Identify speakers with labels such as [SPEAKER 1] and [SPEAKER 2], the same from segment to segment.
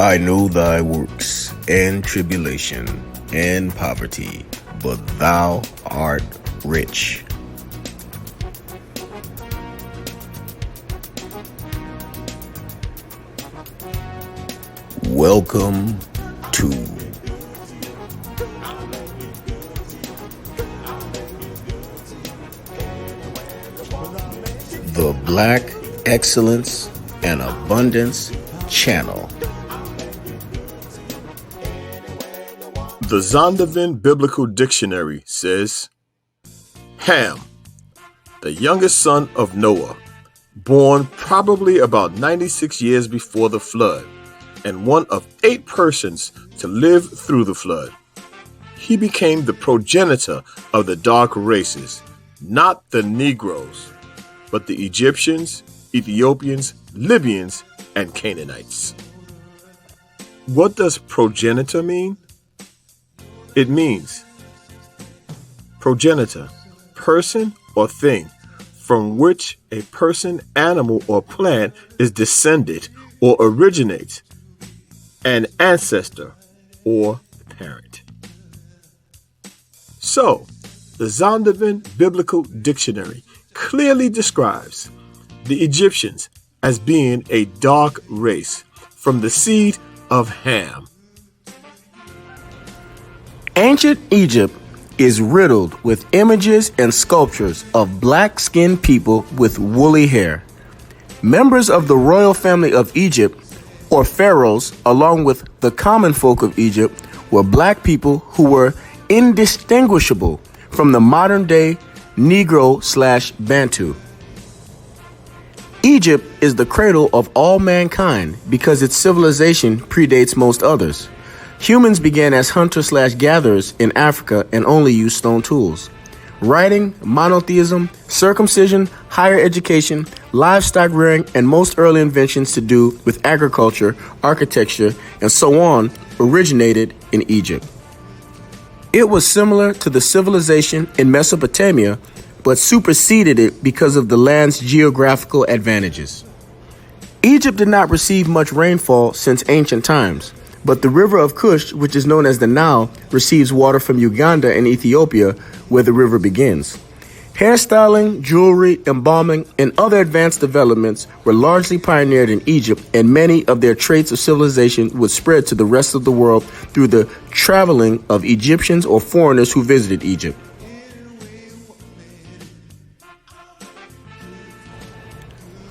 [SPEAKER 1] I know thy works, and tribulation, and poverty, but thou art rich. Welcome to the Black Excellence and Abundance Channel.
[SPEAKER 2] The Zondervan Biblical Dictionary says, Ham, the youngest son of Noah, born probably about 96 years before the flood, and one of 8 persons to live through the flood. He became the progenitor of the dark races, not the Negroes, but the Egyptians, Ethiopians, Libyans, and Canaanites. What does progenitor mean? It means progenitor, person or thing from which a person, animal, or plant is descended or originates, an ancestor or parent. So, the Zondervan Biblical Dictionary clearly describes the Egyptians as being a dark race from the seed of Ham.
[SPEAKER 1] Ancient Egypt is riddled with images and sculptures of black-skinned people with woolly hair. Members of the royal family of Egypt, or pharaohs, along with the common folk of Egypt, were black people who were indistinguishable from the modern-day Negro/Bantu. Egypt is the cradle of all mankind because its civilization predates most others. Humans began as hunters/gatherers in Africa and only used stone tools. Writing, monotheism, circumcision, higher education, livestock rearing, and most early inventions to do with agriculture, architecture, and so on originated in Egypt. It was similar to the civilization in Mesopotamia, but superseded it because of the land's geographical advantages. Egypt did not receive much rainfall since ancient times, but the river of Kush, which is known as the Nile, receives water from Uganda and Ethiopia, where the river begins. Hairstyling, jewelry, embalming, and other advanced developments were largely pioneered in Egypt, and many of their traits of civilization would spread to the rest of the world through the traveling of Egyptians or foreigners who visited Egypt.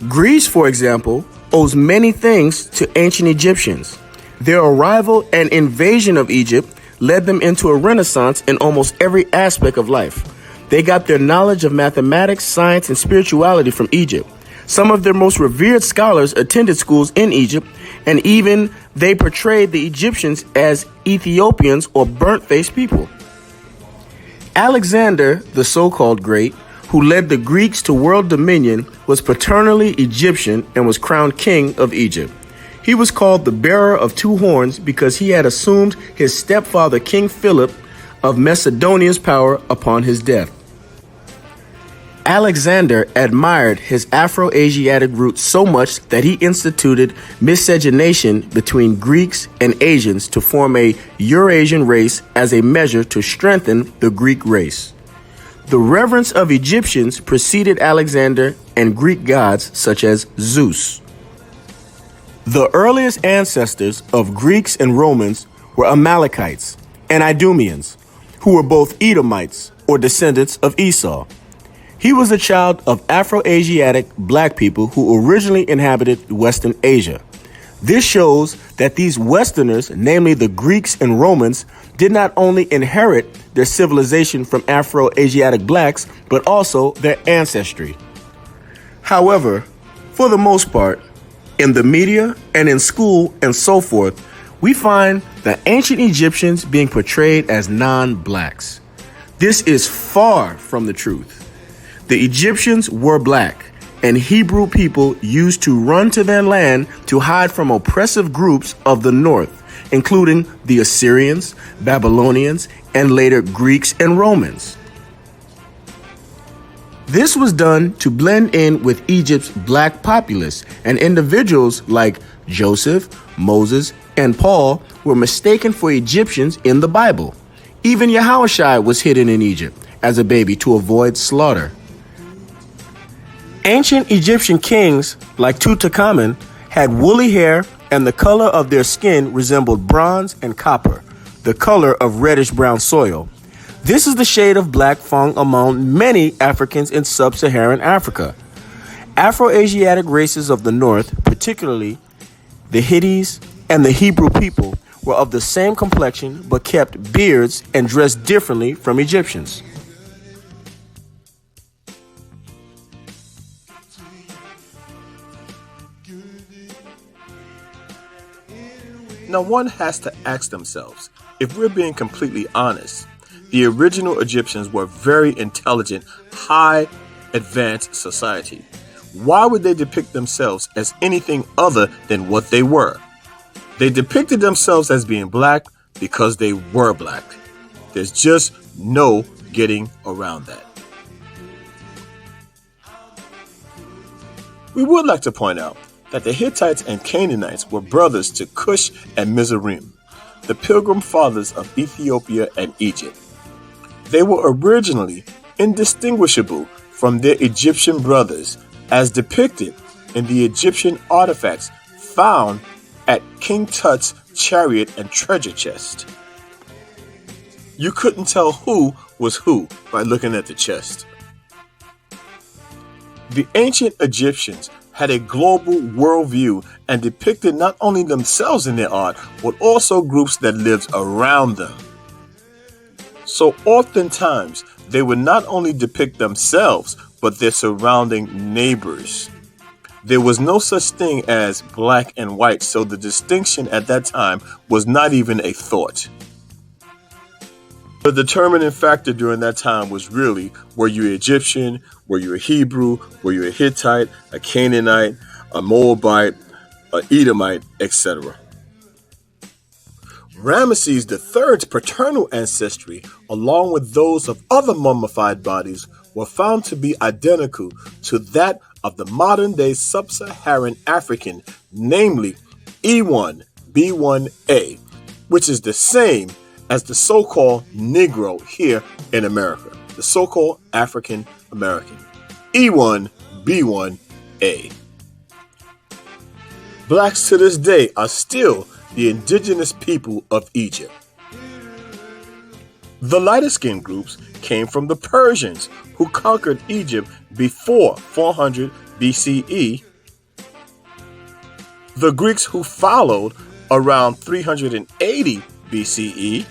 [SPEAKER 1] Greece, for example, owes many things to ancient Egyptians. Their arrival and invasion of Egypt led them into a renaissance in almost every aspect of life. They got their knowledge of mathematics, science, and spirituality from Egypt. Some of their most revered scholars attended schools in Egypt, and even they portrayed the Egyptians as Ethiopians or burnt-faced people. Alexander, the so-called Great, who led the Greeks to world dominion, was paternally Egyptian and was crowned king of Egypt. He was called the bearer of 2 horns because he had assumed his stepfather, King Philip of Macedonia's power upon his death. Alexander admired his Afro-Asiatic roots so much that he instituted miscegenation between Greeks and Asians to form a Eurasian race as a measure to strengthen the Greek race. The reverence of Egyptians preceded Alexander and Greek gods such as Zeus. The earliest ancestors of Greeks and Romans were Amalekites and Idumeans, who were both Edomites or descendants of Esau. He was a child of Afro-Asiatic black people who originally inhabited Western Asia. This shows that these Westerners, namely the Greeks and Romans, did not only inherit their civilization from Afro-Asiatic blacks, but also their ancestry. However, for the most part, in the media and in school and so forth, we find the ancient Egyptians being portrayed as non-blacks. This is far from the truth. The Egyptians were black, and Hebrew people used to run to their land to hide from oppressive groups of the north, including the Assyrians, Babylonians, and later Greeks and Romans. This was done to blend in with Egypt's black populace and individuals like Joseph, Moses, and Paul were mistaken for Egyptians in the Bible. Even Yahushua was hidden in Egypt as a baby to avoid slaughter. Ancient Egyptian kings, like Tutankhamun, had woolly hair and the color of their skin resembled bronze and copper, the color of reddish-brown soil. This is the shade of black found among many Africans in sub-Saharan Africa. Afro-Asiatic races of the north, particularly the Hittites and the Hebrew people, were of the same complexion but kept beards and dressed differently from Egyptians.
[SPEAKER 2] Now one has to ask themselves, if we're being completely honest, the original Egyptians were very intelligent, high advanced society. Why would they depict themselves as anything other than what they were? They depicted themselves as being black because they were black. There's just no getting around that. We would like to point out that the Hittites and Canaanites were brothers to Cush and Mizraim, the pilgrim fathers of Ethiopia and Egypt. They were originally indistinguishable from their Egyptian brothers, as depicted in the Egyptian artifacts found at King Tut's chariot and treasure chest. You couldn't tell who was who by looking at the chest. The ancient Egyptians had a global worldview and depicted not only themselves in their art, but also groups that lived around them. So oftentimes, they would not only depict themselves, but their surrounding neighbors. There was no such thing as black and white, so the distinction at that time was not even a thought. The determining factor during that time was really, were you Egyptian, were you a Hebrew, were you a Hittite, a Canaanite, a Moabite, an Edomite, etc. Ramesses III's paternal ancestry, along with those of other mummified bodies, were found to be identical to that of the modern-day sub-Saharan African, namely E1B1A, which is the same as the so-called Negro here in America, the so-called African American, E1B1A. Blacks to this day are still the indigenous people of Egypt. The lighter-skinned groups came from the Persians, who conquered Egypt before 400 BCE, the Greeks, who followed around 380 BCE,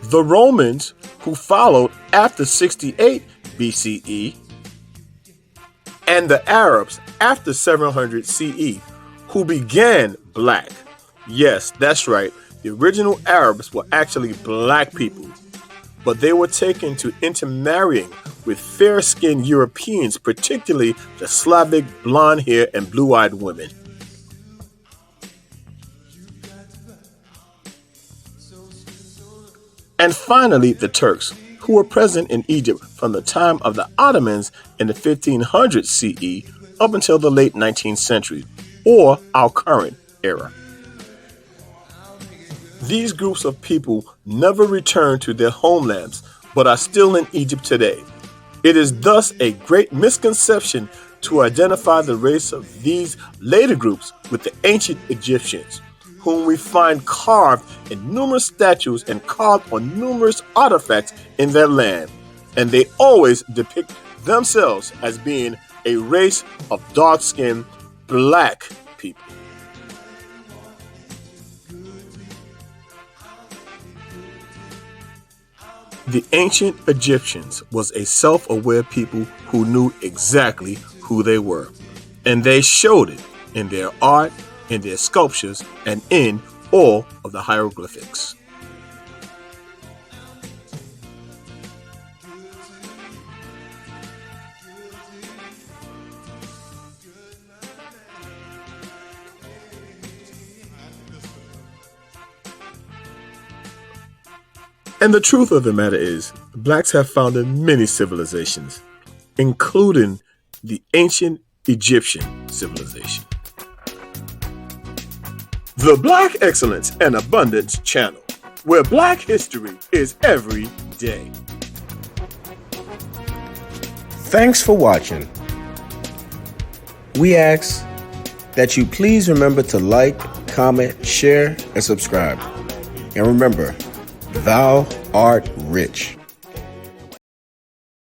[SPEAKER 2] the Romans, who followed after 68 BCE, and the Arabs after 700 CE, who began black. Yes, that's right. The original Arabs were actually black people, but they were taken to intermarrying with fair-skinned Europeans, particularly the Slavic blonde hair and blue-eyed women. And finally, the Turks, who were present in Egypt from the time of the Ottomans in the 1500s CE up until the late 19th century, or our current era. These groups of people never returned to their homelands, but are still in Egypt today. It is thus a great misconception to identify the race of these later groups with the ancient Egyptians, whom we find carved in numerous statues and carved on numerous artifacts in their land, and they always depict themselves as being a race of dark-skinned black people. The ancient Egyptians was a self-aware people who knew exactly who they were, and they showed it in their art, in their sculptures, and in all of the hieroglyphics. And the truth of the matter is, blacks have founded many civilizations, including the ancient Egyptian civilization. The Black Excellence and Abundance channel, where Black history is every day.
[SPEAKER 1] Thanks for watching. We ask that you please remember to like, comment, share, and subscribe. And remember, thou art rich.